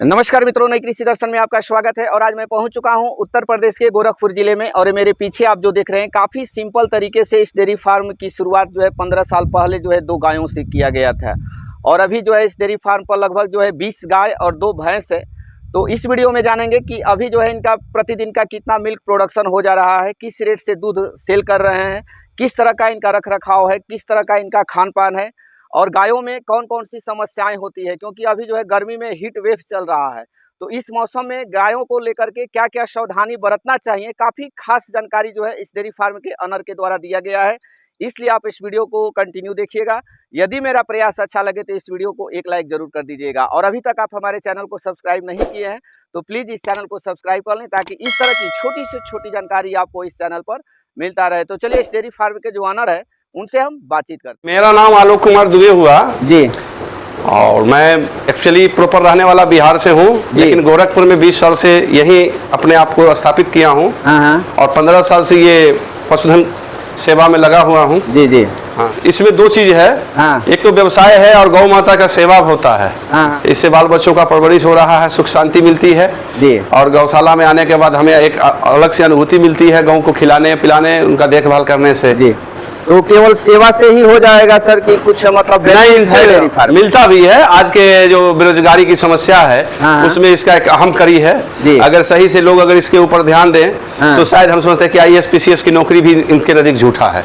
नमस्कार मित्रों, नई कृषि दर्शन में आपका स्वागत है। और आज मैं पहुंच चुका हूं उत्तर प्रदेश के गोरखपुर जिले में। और मेरे पीछे आप जो देख रहे हैं, काफ़ी सिंपल तरीके से इस डेयरी फार्म की शुरुआत जो है 15 साल पहले जो है 2 गायों से किया गया था। और अभी जो है इस डेयरी फार्म पर लगभग जो है 20 गाय और 2 भैंस है। तो इस वीडियो में जानेंगे कि अभी जो है इनका प्रतिदिन का कितना मिल्क प्रोडक्शन हो जा रहा है, किस रेट से दूध सेल कर रहे हैं, किस तरह का इनका रख रखाव है, किस तरह का इनका खान पान है, और गायों में कौन कौन सी समस्याएं होती है, क्योंकि अभी जो है गर्मी में हीट वेव चल रहा है। तो इस मौसम में गायों को लेकर के क्या क्या सावधानी बरतना चाहिए, काफ़ी खास जानकारी जो है इस डेयरी फार्म के अनर के द्वारा दिया गया है। इसलिए आप इस वीडियो को कंटिन्यू देखिएगा। यदि मेरा प्रयास अच्छा लगे तो इस वीडियो को एक लाइक जरूर कर दीजिएगा। और अभी तक आप हमारे चैनल को सब्सक्राइब नहीं किए हैं तो प्लीज़ इस चैनल को सब्सक्राइब कर लें, ताकि इस तरह की छोटी से छोटी जानकारी आपको इस चैनल पर मिलता रहे। तो चलिए इस डेयरी फार्म के जो अनर है उनसे हम बातचीत करते हैं। मेरा नाम आलोक कुमार दुबे हुआ जी, और मैं एक्चुअली प्रॉपर रहने वाला बिहार से हूँ, लेकिन गोरखपुर में 20 साल से यहीं अपने आप को स्थापित किया हूँ। और 15 साल से ये पशुधन सेवा में लगा हुआ हूँ। जी जी। हाँ, इसमें 2 चीज है। एक तो व्यवसाय है और गौ माता का सेवा होता है। इससे बाल बच्चों का परवरिश हो रहा है, सुख शांति मिलती है जी। और गौशाला में आने के बाद हमें एक अलग से अनुभूति मिलती है गौ को खिलाने पिलाने, उनका देखभाल करने से जी। तो केवल सेवा से ही हो जाएगा सर कि कुछ मतलब नहीं, मिलता भी है। आज के जो बेरोजगारी की समस्या है उसमें इसका एक अहम कड़ी है। अगर सही से लोग अगर इसके ऊपर ध्यान दें तो शायद हम सोचते हैं कि IAS PCS की नौकरी भी इनके नजदीक झूठा है।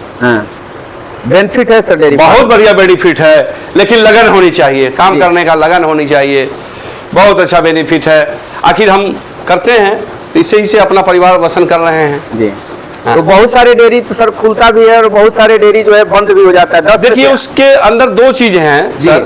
बेनिफिट है सर डेयरी, बहुत बढ़िया बेनिफिट है, लेकिन लगन होनी चाहिए, काम करने का लगन होनी चाहिए। बहुत अच्छा बेनिफिट है। आखिर हम करते हैं तो इससे ही से अपना परिवार वसन कर रहे हैं जी। तो बहुत सारे डेयरी तो सर खुलता भी है और बहुत सारे डेयरी जो है बंद भी हो जाता है। देखिए उसके अंदर 2 चीजें हैं सर,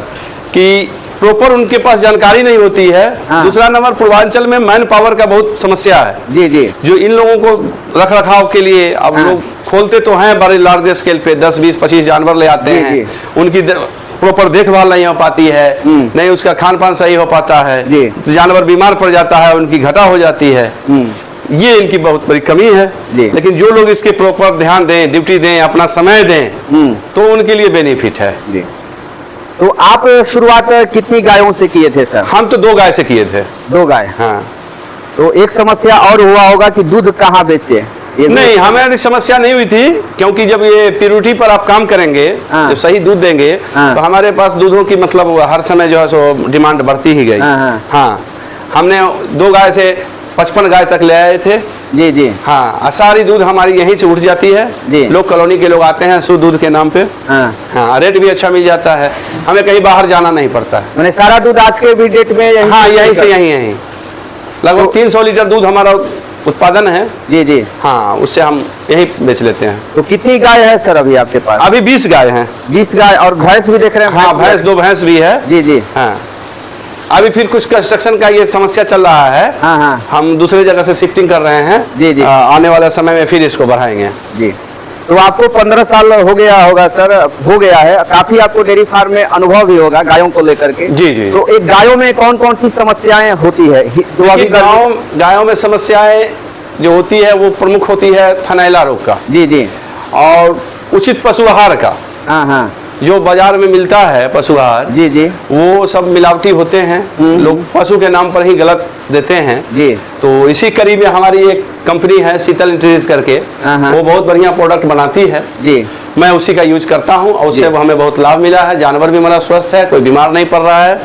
कि प्रॉपर उनके पास जानकारी नहीं होती है। दूसरा नंबर, पूर्वांचल में मैन पावर का बहुत समस्या है जी जी, जो इन लोगों को रख रखाव के लिए अब लोग खोलते तो हैं बड़े लार्ज स्केल पे, 10 20 25 जानवर ले आते हैं। उनकी प्रॉपर देखभाल नहीं हो पाती है, नहीं उसका खान पान सही हो पाता है, तो जानवर बीमार पड़ जाता है, उनकी घटा हो जाती है। ये इनकी बहुत बड़ी कमी है। लेकिन जो लोग इसके प्रॉपर ध्यान दें, ड्यूटी दें, अपना समय दें, तो उनके लिए बेनिफिट है। तो आप शुरुआत कितनी गायों से किए थे सर? हम तो 2 गाय से किए थे। 2 गाय? हाँ। तो एक समस्या और हुआ होगा कि दूध कहाँ बेचे? नहीं, हमारी समस्या नहीं हुई थी, क्योंकि जब ये प्योरिटी पर आप काम करेंगे, जब सही दूध देंगे तो हमारे पास दूधों की मतलब हर समय जो है सो डिमांड बढ़ती ही गई। हाँ, हमने 2 गाय से 55 गाय तक ले आए थे जी जी। हाँ, सारी दूध हमारी यहीं से उठ जाती है जी। लोग कॉलोनी के लोग आते हैं शुद्ध दूध के नाम पे। हाँ, रेट भी अच्छा मिल जाता है, हमें कहीं बाहर जाना नहीं पड़ता है। मैंने सारा दूध आज के भी डेट में यहीं से यहीं लगभग 300 लीटर दूध हमारा उत्पादन है जी जी। हाँ, उससे हम यही बेच लेते हैं। तो कितनी गाय है सर अभी आपके पास? अभी 20 गाय हैं। 20 गाय और भैंस भी देख रहे हैं? हाँ, भैंस 2 भैंस भी है जी जी। हाँ, अभी फिर कुछ कंस्ट्रक्शन का ये समस्या चल रहा है। हम दूसरे जगह से शिफ्टिंग कर रहे हैं जी जी। आने वाले समय में फिर इसको बढ़ाएंगे जी। तो आपको 15 साल हो गया होगा सर, हो गया है, काफी आपको डेयरी फार्म में अनुभव भी होगा गायों को लेकर के जी जी। तो एक गायों में कौन कौन सी समस्याएं होती है? जो अभी गायों में समस्याएं जो होती है वो प्रमुख होती है थनैला रोग का जी जी, और उचित पशु आहार का। हाँ, जो बाजार में मिलता है पशु आहार जी जी, वो सब मिलावटी होते हैं। लोग पशु के नाम पर ही गलत देते हैं जी। तो इसी कड़ी में हमारी एक कंपनी है शीतल इंडस्ट्रीज करके, वो बहुत बढ़िया प्रोडक्ट बनाती है जी। मैं उसी का यूज करता हूँ और उससे हमें बहुत लाभ मिला है। जानवर भी हमारा स्वस्थ है, कोई बीमार नहीं पड़ रहा है,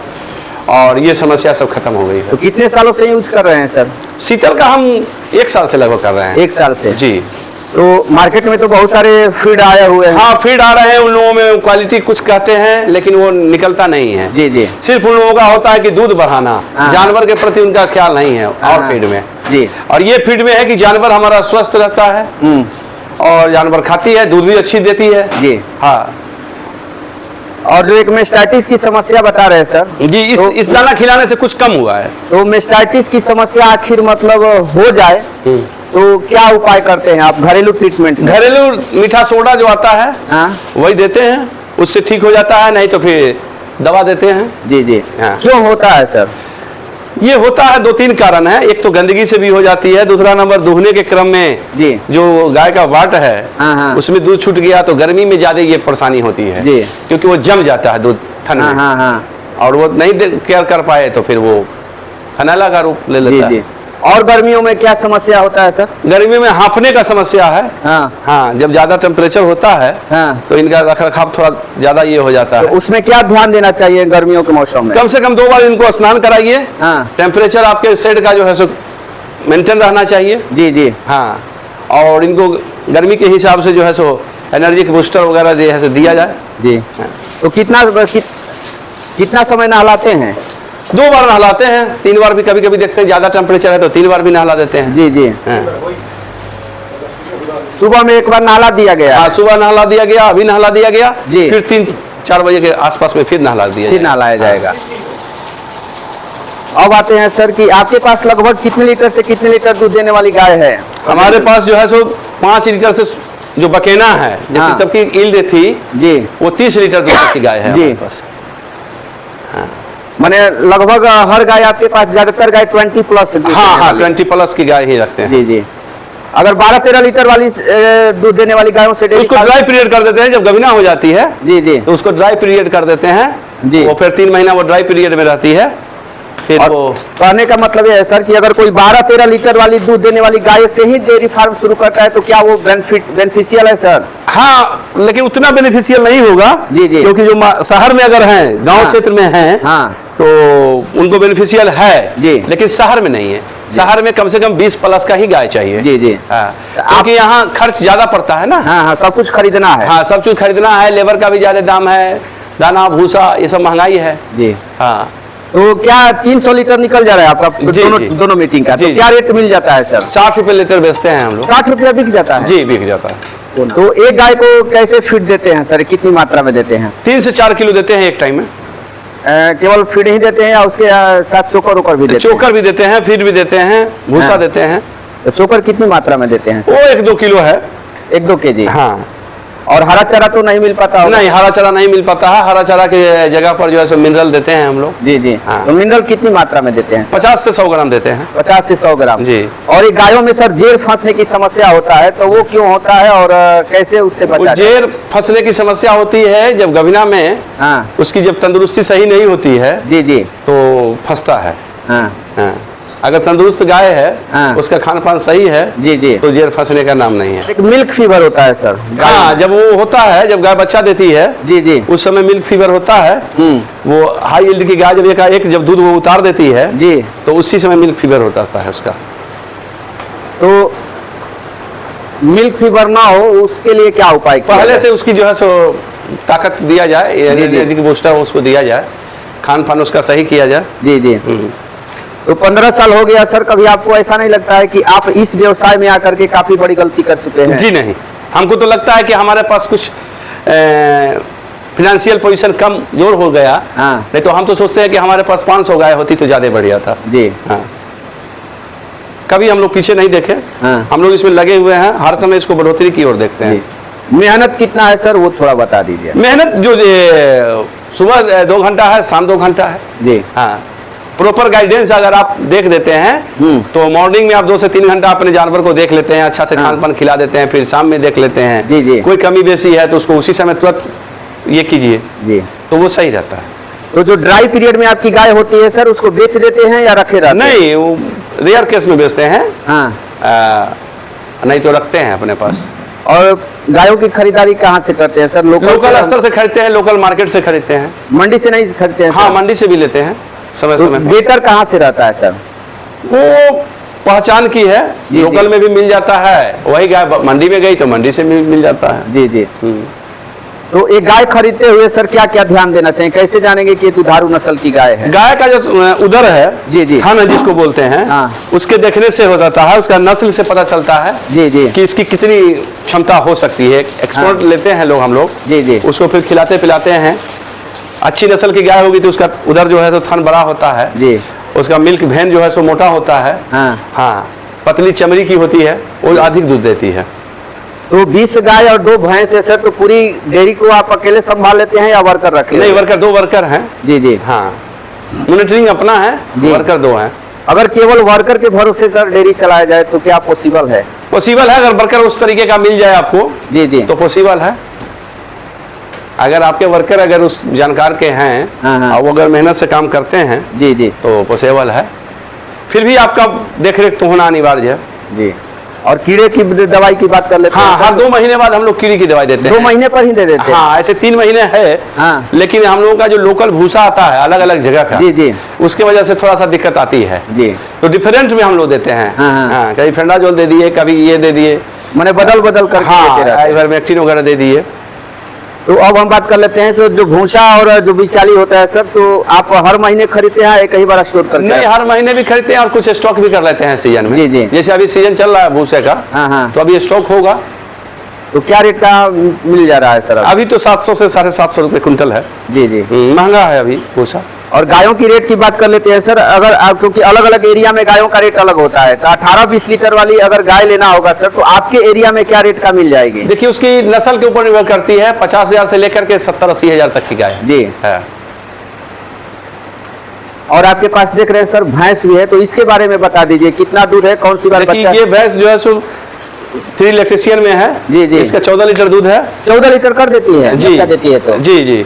और ये समस्या सब खत्म हो गई है। तो कितने सालों से यूज कर रहे हैं सर? शीतल का हम 1 साल से लगभग कर रहे हैं। 1 साल से जी। तो मार्केट में तो बहुत सारे फीड आए हुए हैं। हाँ, फीड आ रहे हैं, उन लोगों में क्वालिटी कुछ कहते हैं लेकिन वो निकलता नहीं है जी जी। सिर्फ उन लोगों का होता है कि दूध बढ़ाना, जानवर के प्रति उनका ख्याल नहीं है। और फीड में जी, और ये फीड में है कि जानवर हमारा स्वस्थ रहता है और जानवर खाती है, दूध भी अच्छी देती है जी। हाँ, और जो एक मेस्टाइटिस की समस्या बता रहे हैं सर जी, इस दाना खिलाने से कुछ कम हुआ है। तो मेस्टाइटिस की समस्या आखिर मतलब हो जाए तो क्या उपाय करते हैं आप? घरेलू ट्रीटमेंट? घरेलू मीठा सोडा जो आता है वही देते हैं, उससे ठीक हो जाता है, नहीं तो फिर दवा देते हैं जी जी। क्यों होता है सर? ये होता है 2-3 कारण है। एक तो गंदगी से भी हो जाती है, दूसरा नंबर दूहने के क्रम में जी, जो गाय का वाट है उसमें दूध छूट गया तो गर्मी में ज्यादा ये परेशानी होती है जी, क्योंकि वो जम जाता है दूध थन में। और वो नहीं केयर कर पाए तो फिर वो फनैला का रूप ले लेता है। और गर्मियों में क्या समस्या होता है सर? गर्मी में हाँफने का समस्या है। हाँ, जब ज्यादा टेम्परेचर होता है तो इनका रखरखाव थोड़ा ज्यादा ये हो जाता है। तो उसमें क्या ध्यान देना चाहिए गर्मियों के मौसम में? कम से कम 2 बार इनको स्नान कराइए। टेम्परेचर आपके शेड का जो है सो मेंटेन रहना चाहिए। जी। हाँ, और इनको गर्मी के हिसाब से जो है सो एनर्जी के बूस्टर वगैरह जो है सो दिया जाए। जी। तो कितना समय नहलाते हैं? 2 बार नहलाते हैं, 3 बार भी कभी कभी देखते हैं ज्यादा टेम्परेचर है तो 3 बार भी नहला देते हैं। जी। सुबह में एक बार नहला दिया गया? हाँ, सुबह नहला दिया गया, अभी नहला दिया गया जी। फिर 3-4 बजे के आसपास में फिर नहलाया जाएगा। अब आते हैं सर कि आपके पास लगभग कितने लीटर से कितने लीटर दूध देने वाली गाय है? हमारे पास जो है सो 5 लीटर से जो बकेना है, जैसे सबकी ईल्ड थी जी, वो 30 लीटर दूध की गाय है हमारे पास। माने लगभग हर गाय आपके पास, ज्यादातर गाय 20+ हाँ 20+ की गाय ही रखते हैं। जी। अगर 12-13 लीटर वाली दूध देने वाली गायों से उसको ड्राई पीरियड कर देते हैं। जब गवीना हो जाती है जी तो उसको ड्राई पीरियड कर देते हैं जी। वो फिर 3 महीना वो ड्राई पीरियड में रहती है। फिर वो कहने का मतलब ये है सर कि अगर कोई 12-13 लीटर वाली दूध देने वाली गाय से ही डेयरी फार्म शुरू करता है तो क्या वो बेनिफिशियल है सर? हाँ, लेकिन उतना बेनिफिशियल नहीं होगा जी। क्योंकि जो शहर में अगर हैं, गांव क्षेत्र में हैं तो उनको बेनिफिशियल है जी, लेकिन शहर में नहीं है। शहर में कम से कम 20+ का ही गाय चाहिए जी। क्योंकि यहाँ खर्च ज्यादा पड़ता है ना। हाँ, सब कुछ खरीदना है। हाँ, सब कुछ खरीदना है, लेबर का भी ज्यादा दाम है, दाना भूसा ये सब महंगाई है जी। हाँ, तो क्या 300 लीटर निकल जा रहा है आपका दोनों मीटिंग का? तो क्या रेट मिल जाता है सर? 60 रुपए लीटर बेचते हैं हम लोग। 60 रुपया बिक जाता है जी, बिक जाता है। तो एक गाय को कैसे फीड देते हैं सर? कितनी मात्रा में देते हैं? 3 से 4 किलो देते हैं एक टाइम में। केवल फीड ही देते हैं या उसके साथ चोकर भी देते हैं? चोकर भी देते हैं, फीड भी देते हैं, भूसा देते हैं। तो चोकर कितनी मात्रा में देते हैं? वो 1-2 किलो है। 1-2 केजी? हाँ। और हरा चारा तो नहीं मिल पाता? नहीं, हरा चारा नहीं मिल पाता है। हरा चारा के जगह पर जो है सो मिनरल देते हैं हम लोग। जी। हाँ। तो मिनरल कितनी मात्रा में देते हैं? 50 से 100 ग्राम देते हैं। 50 से 100 ग्राम जी। और ये गायों में सर जेर फंसने की समस्या होता है तो वो क्यों होता है और कैसे उससे बचा? जेर फंसने की समस्या होती है जब गवीना में उसकी जब तंदुरुस्ती सही नहीं होती है जी तो फंसता है। अगर तंदुरुस्त गाय है, उसका खान पान सही है जी तो जेर फंसने का नाम नहीं है। एक मिल्क फीवर होता है सर? हाँ, जब वो होता है, जब गाय बच्चा देती है जी उस समय मिल्क फीवर होता है। वो हाई यील्ड की गाय जब दूध वो उतार देती है जी तो उसी समय मिल्क फीवर होता है उसका। तो मिल्क फीवर ना हो उसके लिए क्या उपाय? पहले से उसकी जो है सो ताकत दिया जाए, एनर्जी की बूस्टर उसको दिया जाए, खान पान उसका सही किया जाए जी। तो 15 साल हो गया सर, कभी आपको ऐसा नहीं लगता है कि आप इस व्यवसाय में आकर के काफी बड़ी गलती कर चुके हैं? जी नहीं, हमको तो लगता है कि हमारे पास कुछ फिनेंशियल पोजीशन कम जोर हो गया। नहीं तो हम तो सोचते हैं कि हमारे पास 500 गाय होती तो ज्यादा बढ़िया था जी। हाँ, कभी हम लोग पीछे नहीं देखे। हम लोग इसमें लगे हुए हैं, हर समय इसको बढ़ोतरी की ओर देखते हैं। मेहनत कितना है सर वो थोड़ा बता दीजिए। मेहनत जो सुबह 2 घंटा है, शाम 2 घंटा है जी। हाँ, प्रॉपर गाइडेंस अगर आप देख देते हैं तो मॉर्निंग में आप 2 से 3 घंटा अपने जानवर को देख लेते हैं, अच्छा से खान पान खिला देते हैं, फिर शाम में देख लेते हैं जी। कोई कमी बेसी है तो उसको उसी समय तुरंत ये कीजिए जी, तो वो सही रहता है। तो जो ड्राई पीरियड में आपकी गाय होती है सर उसको बेच देते हैं या रखे रहते हैं? नहीं, वो रेयर केस में बेचते हैं। नहीं तो रखते हैं अपने पास। और गायों की खरीदारी कहाँ से करते हैं सर? लोकल स्तर से खरीदते हैं, लोकल मार्केट से खरीदते हैं। मंडी से नहीं खरीदते हैं? हाँ, मंडी से भी लेते हैं समय समय। बेटर कहाँ से रहता है सर? वो पहचान की है, लोकल में भी मिल जाता है, वही गाय मंडी में गई तो मंडी से भी मिल जाता है जी। तो एक गाय खरीदते हुए सर क्या क्या ध्यान देना चाहिए? कैसे जानेंगे कि दुधारू नस्ल की गाय है? गाय का जो उदर है जी खाना जिसको बोलते हैं, उसके देखने से हो जाता है, उसका नस्ल से पता चलता है जी कि इसकी कितनी क्षमता हो सकती है। एक्सपोर्ट लेते हैं लोग, हम लोग जी उसको फिर खिलाते पिलाते हैं। अच्छी नस्ल की गाय होगी तो उसका उधर जो है तो थन बड़ा होता है जी, उसका मिल्क वैन जो है सो मोटा होता है। हाँ, पतली चमड़ी की होती है, वो अधिक दूध देती है। तो 20 गाय और 2 भैंस है सर, तो पूरी डेयरी को आप अकेले संभाल लेते हैं या वर्कर रखे? नहीं, वर्कर 2 वर्कर हैं जी। हाँ, मॉनिटरिंग अपना है, वर्कर 2 हैं। अगर केवल वर्कर के भरोसे सर डेयरी चलाया जाए तो क्या पॉसिबल है? पॉसिबल है, अगर वर्कर उस तरीके का मिल जाए आपको जी तो पॉसिबल है। अगर आपके वर्कर उस जानकार के हैं और वो अगर मेहनत से काम करते हैं जी तो पॉसिबल है। फिर भी आपका देख रेख तो होना अनिवार्य है जी। और कीड़े की दवाई की बात कर लेते हैं। हाँ, हर 2 महीने बाद हम लोग कीड़ी की दवाई देते हैं। 2 महीने पर ही दे देते हैं। हाँ, ऐसे 3 महीने है। हाँ। लेकिन हम लोगों का जो लोकल भूसा आता है अलग अलग जगह का, जी जी, उसके वजह से थोड़ा सा दिक्कत आती है जी। तो डिफरेंट में हम लोग देते हैं। हाँ। कभी फेंडाजोल दे दिए, कभी ये दे दिए, मैंने बदल बदल कर आइवरमेक्टिन वगैरह दे दिए। तो अब हम बात कर लेते हैं सर, जो भूसा और जो बिचाली होता है सर, तो आप हर महीने खरीदते हैं एक ही बार स्टोर करते हैं? नहीं, हर महीने भी खरीदते हैं और कुछ स्टॉक भी कर लेते हैं सीजन में। जी जी। जैसे अभी सीजन चल रहा है भूसे का, हाँ। तो अभी स्टॉक होगा। तो क्या रेट का मिल जा रहा है सर? अभी तो 700 से 750 रुपए कुंटल है। जी जी, महंगा है अभी भूसा। और गायों की रेट की बात कर लेते हैं सर। अगर क्योंकि अलग अलग एरिया में गायों का रेट अलग होता है, तो 18-20 लीटर वाली अगर गाय लेना होगा सर, तो आपके एरिया में क्या रेट का मिल जाएगी? देखिए, उसकी नस्ल के ऊपर निर्भर करती है। 50,000 से लेकर के 70-80 हजार तक की गाय जी है। और आपके पास देख रहे हैं सर भैंस भी है, तो इसके बारे में बता दीजिए, कितना दूध है, कौन सी बार बच्चा? ये भैंस जो है सो 3 लैक्टेशियन में है। जी जी। इसका 14 लीटर दूध है। 14 लीटर कर देती है? जी देती है तो? जी जी।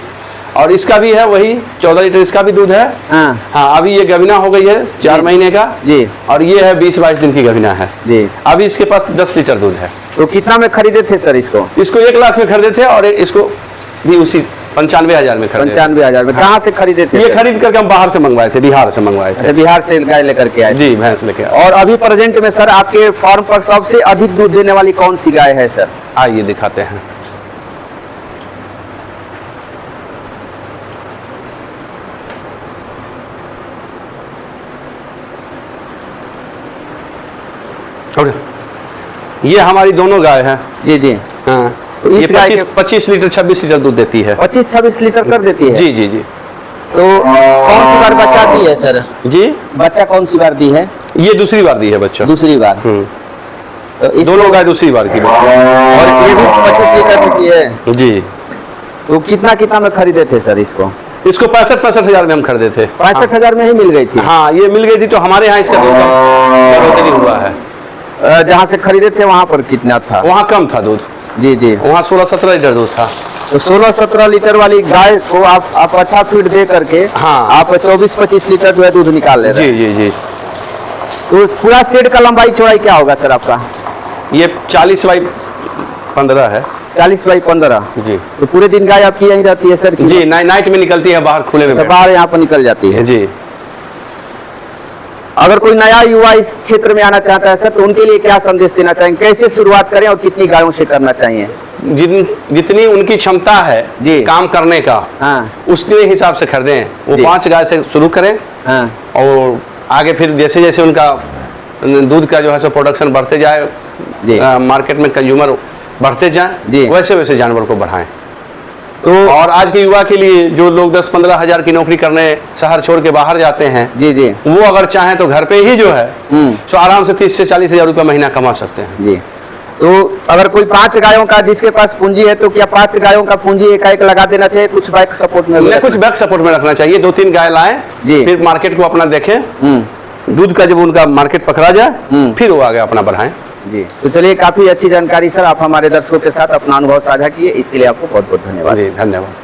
और इसका भी है वही 14 लीटर, इसका भी दूध है। हाँ, अभी ये गवीना हो गई है 4 महीने का जी। और ये है 20-22 दिन की गवीना है जी। अभी इसके पास 10 लीटर दूध है। तो कितना में खरीदे थे सर इसको? इसको 1 लाख में खरीदे थे और इसको भी उसी 95,000 में खरीदे। 95,000 में? कहाँ से खरीदे थे? ये खरीद करके हम बाहर से मंगवाए थे, बिहार से मंगवाए थे। अच्छा, बिहार से गाय लेकर के आए? जी, भैंस लेके आए। और अभी प्रेजेंट में सर आपके फार्म पर सबसे अधिक दूध देने वाली कौन सी गाय है सर? आइए दिखाते हैं। ये हमारी दोनों गाय हैं। जी जी। हाँ, तो ये 25 लीटर 26 लीटर दूध देती है। 25-26 लीटर कर देती है? जी जी जी। तो कौन सी बार बच्चा दी है सर? जी, बच्चा कौन सी बार दी है? ये दूसरी बार दी है बच्चा। दूसरी बार? तो दोनों गाय दूसरी बार की। और ये भी 25 लीटर देती है? जी। तो कितना में खरीदे थे सर इसको? इसको 65 हजार में हम खरीदे थे। 65 हजार में ही मिल गई थी? हाँ, ये मिल गई थी। तो हमारे यहाँ इसका दूध बढ़ोतरी हुआ है। जहाँ से खरीदे थे वहाँ पर कितना था? वहाँ कम था दूध। जी जी। वहाँ 16-17 लीटर दूध था। तो 16-17 लीटर वाली गाय को आप अच्छा फीड दे करके हाँ आप 24-25 लीटर जो है दूध निकाल ले रहे हैं? जी जी जी। तो पूरा शेड का लंबाई चौड़ाई क्या होगा सर आपका? ये 40x15 है। 40x15? जी। तो पूरे दिन गाय आपकी यहीं रहती है सर? जी, नाइट में निकलती है बाहर खुले में। बाहर यहाँ पर निकल जाती है? जी। अगर कोई नया युवा इस क्षेत्र में आना चाहता है सर, तो उनके लिए क्या संदेश देना चाहेंगे? कैसे शुरुआत करें और कितनी गायों से करना चाहिए? जितनी उनकी क्षमता है जी काम करने का, हाँ, उसके हिसाब से खरीदें। वो 5 गाय से शुरू करें। हाँ। और आगे फिर जैसे जैसे उनका दूध का जो है सो प्रोडक्शन बढ़ते जाए, मार्केट में कंज्यूमर बढ़ते जाए, वैसे वैसे जानवर को बढ़ाएं। तो और आज के युवा के लिए जो लोग 10-15 हजार की नौकरी करने शहर छोड़ के बाहर जाते हैं, जी जी, वो अगर चाहें तो घर पे ही जो है तो आराम से 30 से 40 हजार रुपये महीना कमा सकते हैं। जी। तो अगर कोई 5 गायों का जिसके पास पूंजी है, तो क्या 5 गायों का पूंजी एक लगा देना चाहिए? कुछ बैक सपोर्ट में? कुछ बैक सपोर्ट में रखना चाहिए। 2-3 गाय लाएं, फिर मार्केट को अपना देखें। दूध का जब उनका मार्केट पकड़ा जाए, फिर वो आगे अपना बढ़ाएं। जी। तो चलिए, काफी अच्छी जानकारी सर आप हमारे दर्शकों के साथ अपना अनुभव साझा किए, इसके लिए आपको बहुत बहुत धन्यवाद। धन्यवाद।